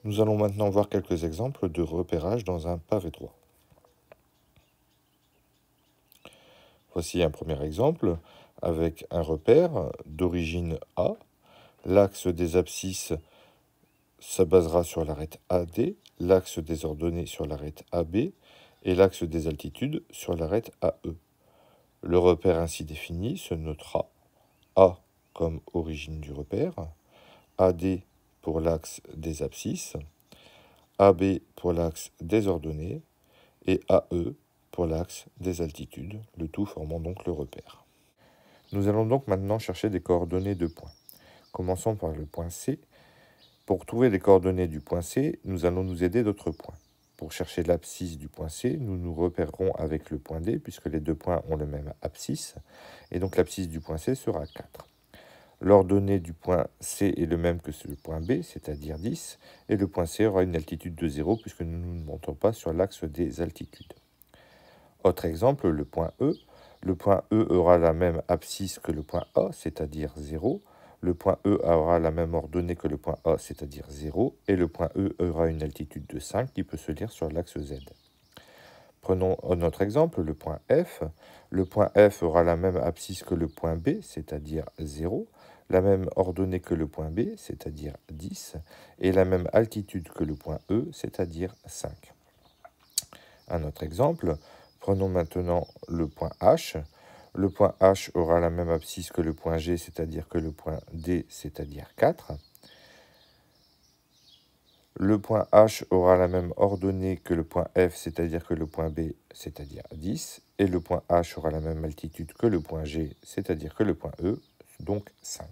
Nous allons maintenant voir quelques exemples de repérage dans un pavé droit. Voici un premier exemple avec un repère d'origine A. L'axe des abscisses se basera sur l'arête AD, l'axe des ordonnées sur l'arête AB et l'axe des altitudes sur l'arête AE. Le repère ainsi défini se notera A comme origine du repère, AD pour l'axe des abscisses, AB pour l'axe des ordonnées et AE pour l'axe des altitudes, le tout formant donc le repère. Nous allons donc maintenant chercher des coordonnées de points. Commençons par le point C. Pour trouver les coordonnées du point C, nous allons nous aider d'autres points. Pour chercher l'abscisse du point C, nous nous repérerons avec le point D, puisque les deux points ont le même abscisse, et donc l'abscisse du point C sera 4. L'ordonnée du point C est le même que le point B, c'est-à-dire 10, et le point C aura une altitude de 0, puisque nous ne montons pas sur l'axe des altitudes. Autre exemple, le point E. Le point E aura la même abscisse que le point A, c'est-à-dire 0. Le point E aura la même ordonnée que le point A, c'est-à-dire 0. Et le point E aura une altitude de 5 qui peut se lire sur l'axe Z. Prenons notre exemple, le point F. Le point F aura la même abscisse que le point B, c'est-à-dire 0. La même ordonnée que le point B, c'est-à-dire 10. Et la même altitude que le point E, c'est-à-dire 5. Un autre exemple, prenons maintenant le point H. Le point H aura la même abscisse que le point G, c'est-à-dire que le point D, c'est-à-dire 4. Le point H aura la même ordonnée que le point F, c'est-à-dire que le point B, c'est-à-dire 10. Et le point H aura la même altitude que le point G, c'est-à-dire que le point E, donc 5.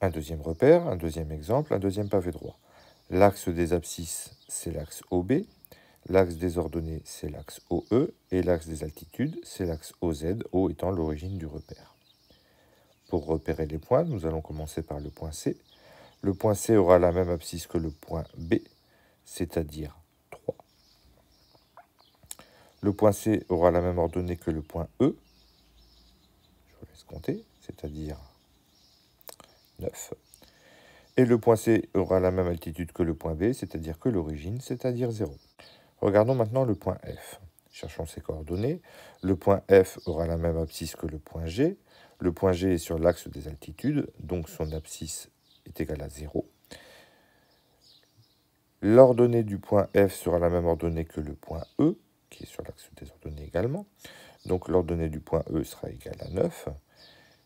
Un deuxième repère, un deuxième exemple, un deuxième pavé droit. L'axe des abscisses, c'est l'axe OB. L'axe des ordonnées, c'est l'axe OE, et l'axe des altitudes, c'est l'axe OZ, O étant l'origine du repère. Pour repérer les points, nous allons commencer par le point C. Le point C aura la même abscisse que le point B, c'est-à-dire 3. Le point C aura la même ordonnée que le point E, je vous laisse compter, c'est-à-dire 9. Et le point C aura la même altitude que le point B, c'est-à-dire que l'origine, c'est-à-dire 0. Regardons maintenant le point F. Cherchons ses coordonnées. Le point F aura la même abscisse que le point G. Le point G est sur l'axe des altitudes, donc son abscisse est égale à 0. L'ordonnée du point F sera la même ordonnée que le point E, qui est sur l'axe des ordonnées également. Donc l'ordonnée du point E sera égale à 9.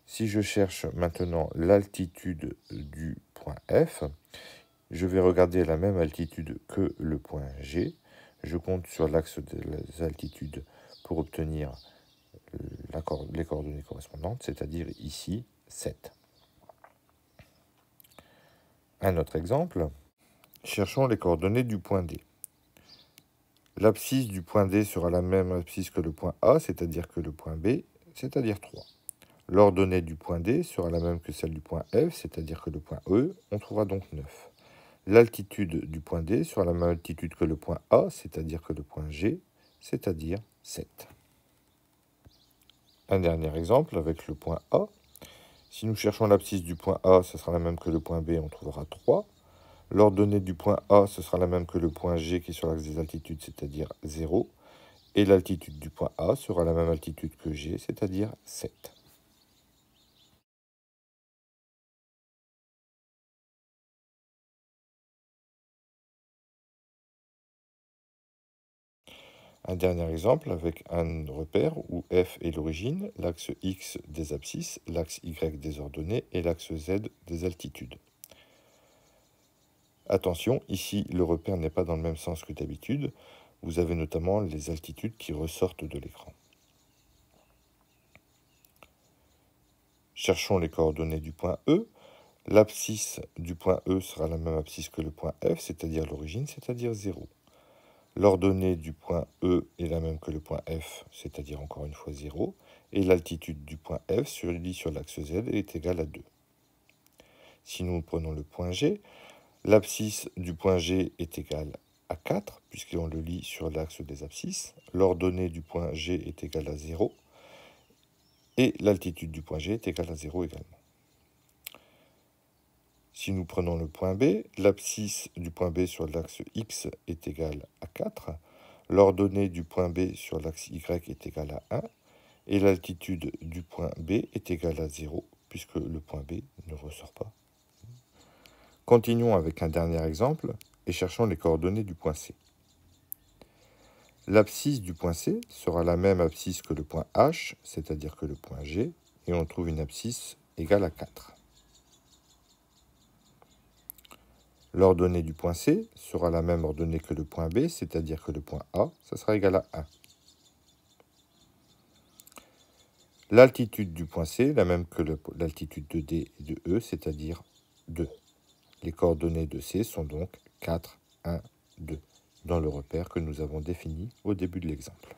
Si je cherche maintenant l'altitude du point F, je vais regarder la même altitude que le point G. Je compte sur l'axe des altitudes pour obtenir les coordonnées correspondantes, c'est-à-dire ici 7. Un autre exemple, cherchons les coordonnées du point D. L'abscisse du point D sera la même abscisse que le point A, c'est-à-dire que le point B, c'est-à-dire 3. L'ordonnée du point D sera la même que celle du point F, c'est-à-dire que le point E, on trouvera donc 9. L'altitude du point D sera la même altitude que le point A, c'est-à-dire que le point G, c'est-à-dire 7. Un dernier exemple avec le point A. Si nous cherchons l'abscisse du point A, ce sera la même que le point B, on trouvera 3. L'ordonnée du point A, ce sera la même que le point G qui est sur l'axe des altitudes, c'est-à-dire 0. Et l'altitude du point A sera la même altitude que G, c'est-à-dire 7. Un dernier exemple avec un repère où F est l'origine, l'axe X des abscisses, l'axe Y des ordonnées et l'axe Z des altitudes. Attention, ici le repère n'est pas dans le même sens que d'habitude. Vous avez notamment les altitudes qui ressortent de l'écran. Cherchons les coordonnées du point E. L'abscisse du point E sera la même abscisse que le point F, c'est-à-dire l'origine, c'est-à-dire 0. L'ordonnée du point E est la même que le point F, c'est-à-dire encore une fois 0. Et l'altitude du point F sur l'axe Z est égale à 2. Si nous prenons le point G, l'abscisse du point G est égale à 4, puisqu'on le lit sur l'axe des abscisses. L'ordonnée du point G est égale à 0. et l'altitude du point G est égale à 0 également. Si nous prenons le point B, l'abscisse du point B sur l'axe X est égale à 4, l'ordonnée du point B sur l'axe Y est égale à 1, et l'altitude du point B est égale à 0, puisque le point B ne ressort pas. Continuons avec un dernier exemple, et cherchons les coordonnées du point C. L'abscisse du point C sera la même abscisse que le point H, c'est-à-dire que le point G, et on trouve une abscisse égale à 4. L'ordonnée du point C sera la même ordonnée que le point B, c'est-à-dire que le point A, ça sera égal à 1. L'altitude du point C, la même que l'altitude de D et de E, c'est-à-dire 2. Les coordonnées de C sont donc 4, 1, 2, dans le repère que nous avons défini au début de l'exemple.